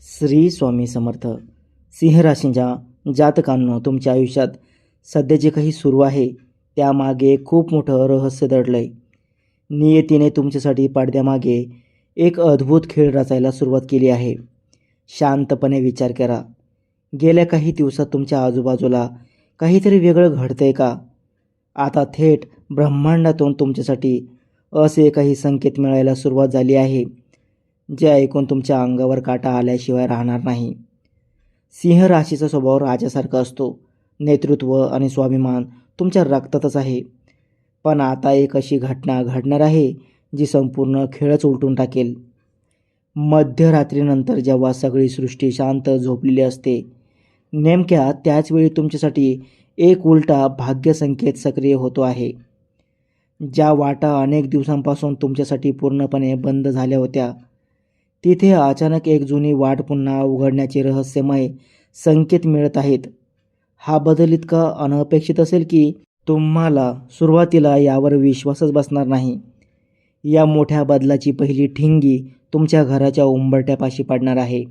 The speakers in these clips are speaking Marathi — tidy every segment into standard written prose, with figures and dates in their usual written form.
श्री स्वामी समर्थ. सिंह राशीच्या जातकांनो, तुमच्या आयुष्यात सध्या जे काही सुरू आहे त्यामागे खूप मोठं रहस्य दडलं आहे. नियतीने तुमच्यासाठी पडद्यामागे एक अद्भुत खेळ रचायला सुरुवात केली आहे. शांतपणे विचार करा. गेल्या काही दिवसात तुमच्या आजूबाजूला काहीतरी वेगळं घडतंय का? आता थेट ब्रह्मांडातून तुमच्यासाठी असे काही संकेत मिळायला सुरुवात झाली आहे जे ऐकून तुमच्या अंगावर काटा आल्याशिवाय राहणार नाही. सिंह राशीचा स्वभाव राजासारखा असतो. नेतृत्व आणि स्वाभिमान तुमच्या रक्तातच आहे. पण आता एक अशी घटना घडणार आहे जी संपूर्ण खेळच उलटून टाकेल. मध्यरात्रीनंतर जेव्हा सगळी सृष्टी शांत झोपलेली असते, नेमक्या त्याचवेळी तुमच्यासाठी एक उलटा भाग्यसंकेत सक्रिय होतो आहे. ज्या वाटा अनेक दिवसांपासून तुमच्यासाठी पूर्णपणे बंद झाल्या होत्या, तिथे अचानक एक जुनी वाट पुन्हा उघडण्याचे रहस्यमय संकेत मिळत आहेत. हा बदल इतका अनपेक्षित असेल की तुम्हाला सुरुवातीला यावर विश्वासच बसणार नाही. या मोठ्या बदलाची पहिली ठिणगी तुमच्या घराच्या उंबरठ्यापाशी पडणार आहे.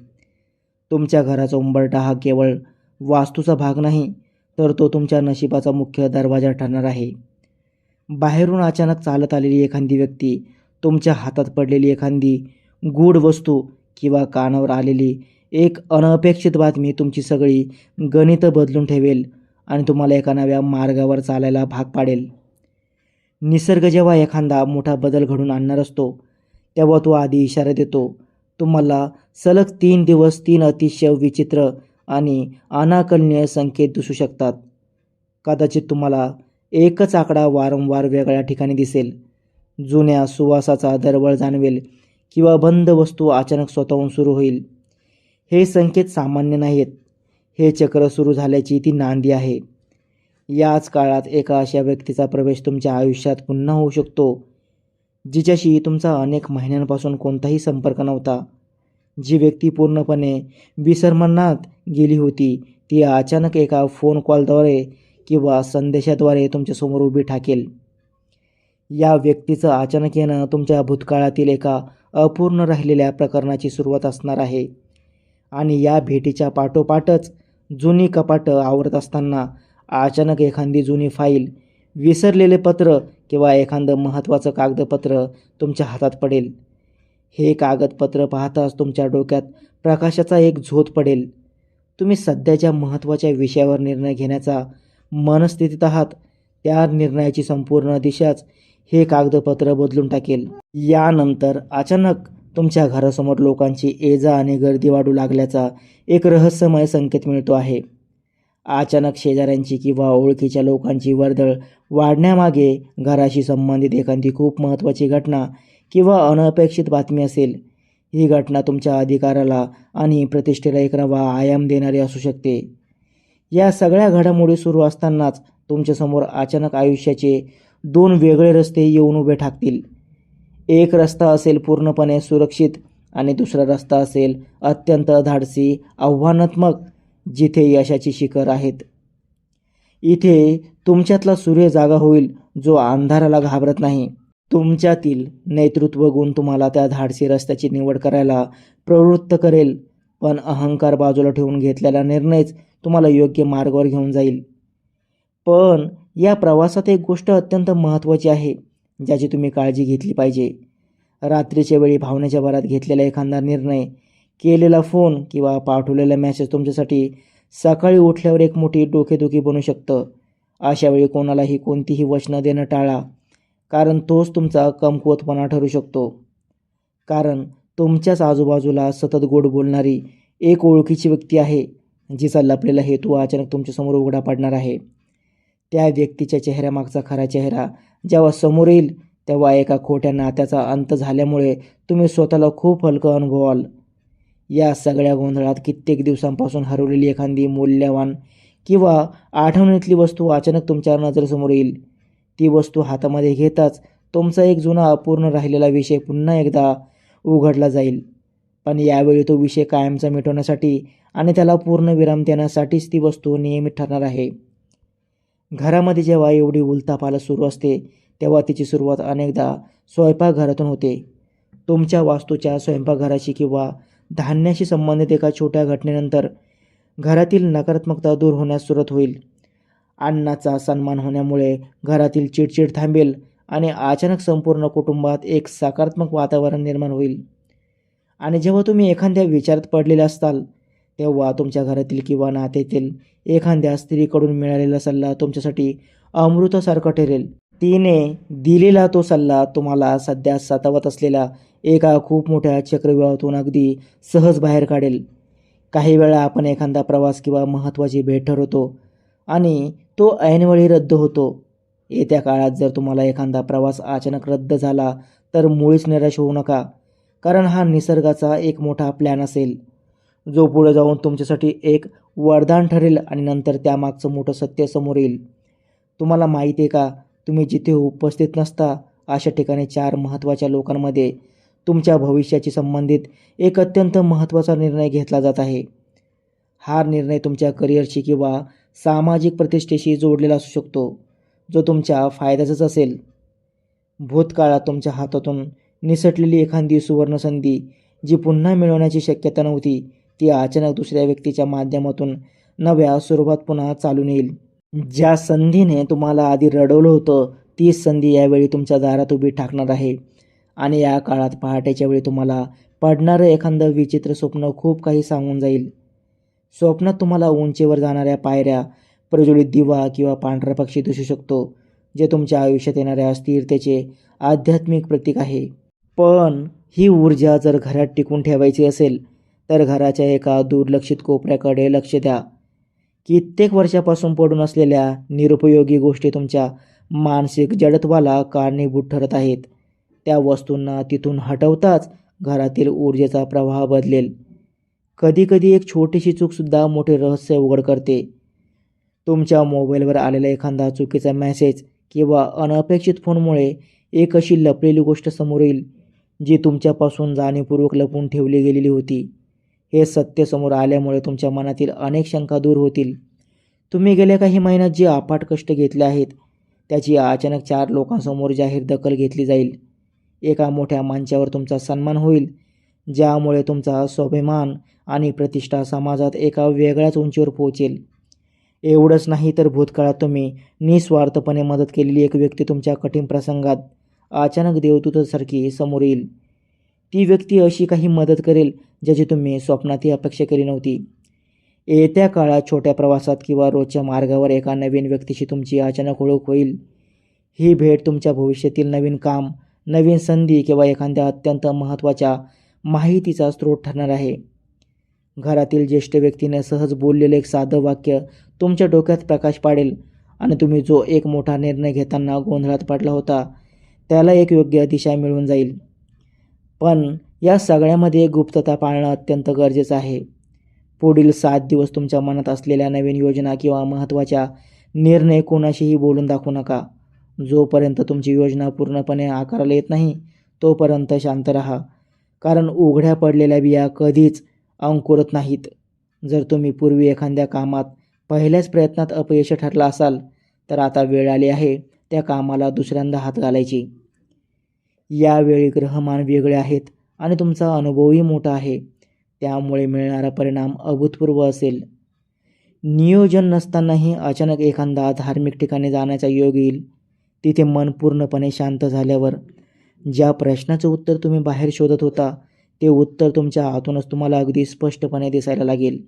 तुमच्या घराचा उंबरठा हा केवळ वास्तूचा भाग नाही, तर तो तुमच्या नशिबाचा मुख्य दरवाजा ठरणार आहे. बाहेरून अचानक चालत आलेली एखादी व्यक्ती, तुमच्या हातात पडलेली एखादी गूढ वस्तू किंवा कानावर आलेली एक अनपेक्षित बातमी तुमची सगळी गणितं बदलून ठेवेल आणि तुम्हाला एका नव्या मार्गावर चालायला भाग पाडेल. निसर्ग जेव्हा एखादा मोठा बदल घडून आणणार असतो, तेव्हा तो आधी इशारा देतो. तुम्हाला सलग 3 दिवस 3 अतिशय विचित्र आणि अनाकलनीय संकेत दिसू शकतात. कदाचित तुम्हाला एकच आकडा वारंवार वेगळ्या ठिकाणी दिसेल, जुन्या सुवासाचा दरवळ जाणवेल किंवा बंद वस्तू अचानक स्वतःहून सुरू होईल. हे संकेत सामान्य नाहीत. हे चक्र सुरू झाल्याची ती नांदी आहे. याच काळात एका अशा व्यक्तीचा प्रवेश तुमच्या आयुष्यात पुन्हा होऊ शकतो, जिच्याशी तुमचा अनेक महिन्यांपासून कोणताही संपर्क नव्हता. जी व्यक्ती पूर्णपणे विसरमरणात गेली होती, ती अचानक एका फोन कॉलद्वारे किंवा संदेशाद्वारे तुमच्यासमोर उभी ठाकेल. या व्यक्तीचं अचानक येणं तुमच्या भूतकाळातील एका अपूर्ण राहिलेल्या प्रकरणाची सुरुवात असणार आहे. आणि या भेटीच्या पाठोपाठच जुनी कपाटं आवरत असताना अचानक एखादी जुनी फाईल, विसरलेले पत्र किंवा एखादं महत्त्वाचं कागदपत्र तुमच्या हातात पडेल. हे कागदपत्र पाहताच तुमच्या डोक्यात प्रकाशाचा एक झोत पडेल. तुम्ही सध्याच्या महत्त्वाच्या विषयावर निर्णय घेण्याचा मनस्थितीत आहात. त्या निर्णयाची संपूर्ण दिशाच हे कागदपत्र बदलून टाकेल. यानंतर अचानक तुमच्या घरासमोर लोकांची ये-जा आणि गर्दी वाढू लागल्याचा एक रहस्यमय संकेत मिळतो आहे. अचानक शेजाऱ्यांची किंवा ओळखीच्या लोकांची वर्दळ वाढण्यामागे घराशी संबंधित एखादी खूप महत्त्वाची घटना किंवा अनपेक्षित बातमी असेल. ही घटना तुमच्या अधिकाराला आणि प्रतिष्ठेला एक नवा आयाम देणारी असू शकते. या सगळ्या घडामोडी सुरू असतानाच तुमच्यासमोर अचानक आयुष्याचे 2 वेगळे रस्ते येऊन उभे ठाकतील. एक रस्ता असेल पूर्णपणे सुरक्षित आणि दुसरा रस्ता असेल अत्यंत धाडसी, आव्हानात्मक, जिथे यशाची शिखर आहेत. इथे तुमच्यातला सूर्य जागा होईल, जो अंधाराला घाबरत नाही. तुमच्यातील नेतृत्व गुण तुम्हाला त्या धाडसी रस्त्याची निवड करायला प्रवृत्त करेल, पण अहंकार बाजूला ठेवून घेतलेला निर्णयच तुम्हाला योग्य मार्गावर घेऊन जाईल. पण या प्रवासात एक गोष्ट अत्यंत महत्त्वाची आहे, ज्याची तुम्ही काळजी घेतली पाहिजे. रात्रीच्या वेळी भावनेच्या भरात घेतलेला एखादा निर्णय, केलेला फोन किंवा पाठवलेला मेसेज तुमच्यासाठी सकाळी उठल्यावर एक मोठी डोकेदुखी बनू शकतं. अशावेळी कोणालाही कोणतीही वचनं देणं टाळा, कारण तोच तुमचा कमकुवतपणा ठरू शकतो. कारण तुमच्याच आजूबाजूला सतत गोड बोलणारी एक ओळखीची व्यक्ती आहे, जिचा लपलेला हेतू अचानक तुमच्यासमोर उघडा पडणार आहे. त्या व्यक्तीच्या चेहऱ्यामागचा खरा चेहरा जेव्हा समोर येईल, तेव्हा एका खोट्या नात्याचा अंत झाल्यामुळे तुम्ही स्वतःला खूप हलकं अनुभवाल. या सगळ्या गोंधळात कित्येक दिवसांपासून हरवलेली एखादी मौल्यवान किंवा आठवणीतली वस्तू अचानक तुमच्या नजरेसमोर येईल. ती वस्तू हातामध्ये घेताच तुमचा एक जुना अपूर्ण राहिलेला विषय पुन्हा एकदा उघडला जाईल. पण यावेळी तो विषय कायमचा मिटवण्यासाठी आणि त्याला पूर्ण विराम देण्यासाठीच ती वस्तू नियमित ठरणार आहे. घरामध्ये जेव्हा एवढी उलथापालथ सुरू असते, तेव्हा तिची सुरुवात अनेकदा स्वयंपाकघरातून होते. तुमच्या वास्तूच्या स्वयंपाकघराशी किंवा धान्याशी संबंधित एका छोट्या घटनेनंतर घरातील नकारात्मकता दूर होण्यास सुरुवात होईल. अन्नाचा सन्मान होण्यामुळे घरातील चिडचिड थांबेल आणि अचानक संपूर्ण कुटुंबात एक सकारात्मक वातावरण निर्माण होईल. आणि जेव्हा तुम्ही एखाद्या विचारात पडलेले असताल तेव्हा तुमच्या घरातील किंवा नात्यातील एखाद्या स्त्रीकडून मिळालेला सल्ला तुमच्यासाठी अमृतासारखा ठरेल. तिने दिलेला तो सल्ला तुम्हाला सध्या सतावत असलेल्या एका खूप मोठ्या चक्रव्यूहातून अगदी सहज बाहेर काढेल. काही वेळा आपण एखादा प्रवास किंवा महत्त्वाची भेट ठरवतो आणि तो ऐनवेळी रद्द होतो. येत्या काळात जर तुम्हाला एखादा प्रवास अचानक रद्द झाला तर मुळीच निराश होऊ नका, कारण हा निसर्गाचा एक मोठा प्लॅन असेल जो पुढे जाऊन तुमच्यासाठी एक वरदान ठरेल आणि नंतर त्यामागचं मोठं सत्य समोर येईल. तुम्हाला माहिती आहे का, तुम्ही जिथे उपस्थित नसता अशा ठिकाणी 4 महत्त्वाच्या लोकांमध्ये तुमच्या भविष्याशी संबंधित एक अत्यंत महत्त्वाचा निर्णय घेतला जात आहे. हा निर्णय तुमच्या करिअरशी किंवा सामाजिक प्रतिष्ठेशी जोडलेला असू शकतो, जो तुमच्या फायद्याचाच असेल. भूतकाळात तुमच्या हातातून निसटलेली एखादी सुवर्णसंधी जी पुन्हा मिळवण्याची शक्यता नव्हती, ती अचानक दुसऱ्या व्यक्तीच्या माध्यमातून नव्या स्वरूपात पुन्हा चालून येईल. ज्या संधीने तुम्हाला आधी रडवलं होतं तीच संधी यावेळी तुमच्या दारात उभी ठाकणार आहे. आणि या काळात पहाटेच्या वेळी तुम्हाला पडणारं एखादं विचित्र स्वप्न खूप काही सांगून जाईल. स्वप्नात तुम्हाला उंचीवर जाणाऱ्या पायऱ्या, प्रज्वलित दिवा किंवा पांढरा पक्षी दिसू शकतो, जे तुमच्या आयुष्यात येणाऱ्या स्थिरतेचे आध्यात्मिक प्रतीक आहे. पण ही ऊर्जा जर घरात टिकून ठेवायची असेल तर घराच्या एका दुर्लक्षित कोपऱ्याकडे लक्ष द्या. कित्येक वर्षापासून पडून असलेल्या निरुपयोगी गोष्टी तुमच्या मानसिक जडत्वाला कारणीभूत ठरत आहेत. त्या वस्तूंना तिथून हटवताच घरातील ऊर्जेचा प्रवाह बदलेल. कधीकधी एक छोटीशी चूकसुद्धा मोठे रहस्य उघड करते. तुमच्या मोबाईलवर आलेला एखादा चुकीचा मेसेज किंवा अनपेक्षित फोनमुळे एक अशी लपलेली गोष्ट समोर येईल जी तुमच्यापासून जाणीवपूर्वक लपवून ठेवली गेलेली होती. हे सत्य समोर आल्यामुळे तुमच्या मनातील अनेक शंका दूर होतील. तुम्ही गेल्या काही महिन्यात जे अफाट कष्ट घेतले आहेत त्याची अचानक 4 लोकांसमोर जाहीर दखल घेतली जाईल. एका मोठ्या मंचावर तुमचा सन्मान होईल, ज्यामुळे तुमचा स्वाभिमान आणि प्रतिष्ठा समाजात एका वेगळ्याच उंचीवर पोहोचेल. एवढंच नाही तर भूतकाळात तुम्ही निस्वार्थपणे मदत केलेली एक व्यक्ती तुमच्या कठीण प्रसंगात अचानक देवदूतासारखी समोर येईल. ती व्यक्ती अशी काही मदत करेल ज्याची तुम्ही स्वप्नातही अपेक्षा केली नव्हती. येत्या काळात छोट्या प्रवासात किंवा रोजच्या मार्गावर एका नवीन व्यक्तीशी तुमची अचानक ओळख होईल. ही भेट तुमच्या भविष्यातील नवीन काम, नवीन संधी किंवा एखाद्या अत्यंत महत्त्वाच्या माहितीचा स्रोत ठरणार आहे. घरातील ज्येष्ठ व्यक्तीने सहज बोललेलं एक साधं वाक्य तुमच्या डोक्यात प्रकाश पाडेल आणि तुम्ही जो एक मोठा निर्णय घेताना गोंधळात पडला होता त्याला एक योग्य दिशा मिळून जाईल. पण या सगळ्यामध्ये गुप्तता पाळणं अत्यंत गरजेचं आहे. पुढील 7 दिवस तुमच्या मनात असलेल्या नवीन योजना किंवा महत्त्वाच्या निर्णय कोणाशीही बोलून दाखवू नका. जोपर्यंत तुमची योजना पूर्णपणे आकाराला येत नाही तोपर्यंत शांत राहा, कारण उघड्या पडलेल्या बिया कधीच अंकुरत नाहीत. जर तुम्ही पूर्वी एखाद्या कामात पहिल्याच प्रयत्नात अपयश ठरला असाल तर आता वेळ आली आहे त्या कामाला दुसऱ्यांदा हात घालायची. यावेळी ग्रहमान वेगळे आहेत आणि तुमचा अनुभवही मोठा आहे, त्यामुळे मिळणारा परिणाम अभूतपूर्व असेल. नियोजन नसतानाही अचानक एखादा धार्मिक ठिकाणी जाण्याचा योग येईल. तिथे मन पूर्णपणे शांत झाल्यावर ज्या प्रश्नाचं उत्तर तुम्ही बाहेर शोधत होता ते उत्तर तुमच्या आतूनच तुम्हाला अगदी स्पष्टपणे दिसायला लागेल.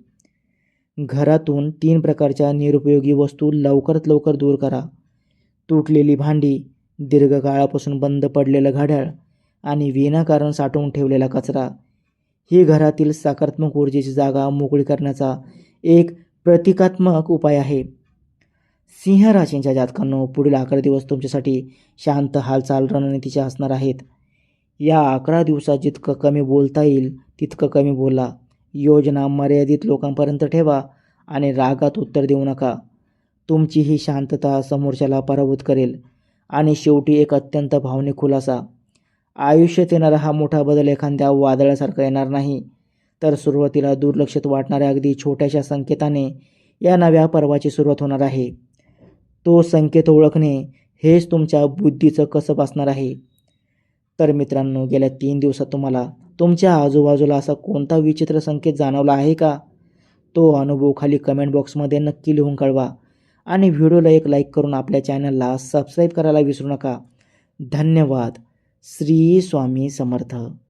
घरातून 3 प्रकारच्या निरुपयोगी वस्तू लवकरात लवकर दूर करा. तुटलेली भांडी, दीर्घकाळापासून बंद पडलेलं घड्याळ आणि विनाकारण साठवून ठेवलेला कचरा. ही घरातील सकारात्मक ऊर्जेची जागा मोकळी करण्याचा एक प्रतिकात्मक उपाय आहे. सिंह राशीच्या जातकांनो, पुढील 11 दिवस तुमच्यासाठी शांत हालचाल रणनीतीचे असणार आहेत. या 11 दिवसात जितकं कमी बोलता येईल तितकं कमी बोला. योजना मर्यादित लोकांपर्यंत ठेवा आणि रागात उत्तर देऊ नका. तुमची ही शांतता समोरच्याला पराभूत करेल. आणि शेवटी एक अत्यंत भावनिक खुलासा. आयुष्यात येणारा हा मोठा बदल एखाद्या वादळासारखा येणार नाही, तर सुरुवातीला दुर्लक्षित वाटणाऱ्या अगदी छोट्याशा संकेताने या नव्या पर्वाची सुरुवात होणार आहे. तो संकेत ओळखणे हेच तुमच्या बुद्धीचं कसब असणार आहे. तर मित्रांनो, गेल्या 3 दिवसात तुम्हाला तुमच्या आजूबाजूला असा कोणता विचित्र संकेत जाणवला आहे का? तो अनुभव खाली कमेंट बॉक्समध्ये नक्की लिहून कळवा आणि व्हिडिओला एक लाईक करून आपल्या चॅनलला सबस्क्राईब करायला विसरू नका. धन्यवाद. श्री स्वामी समर्थ.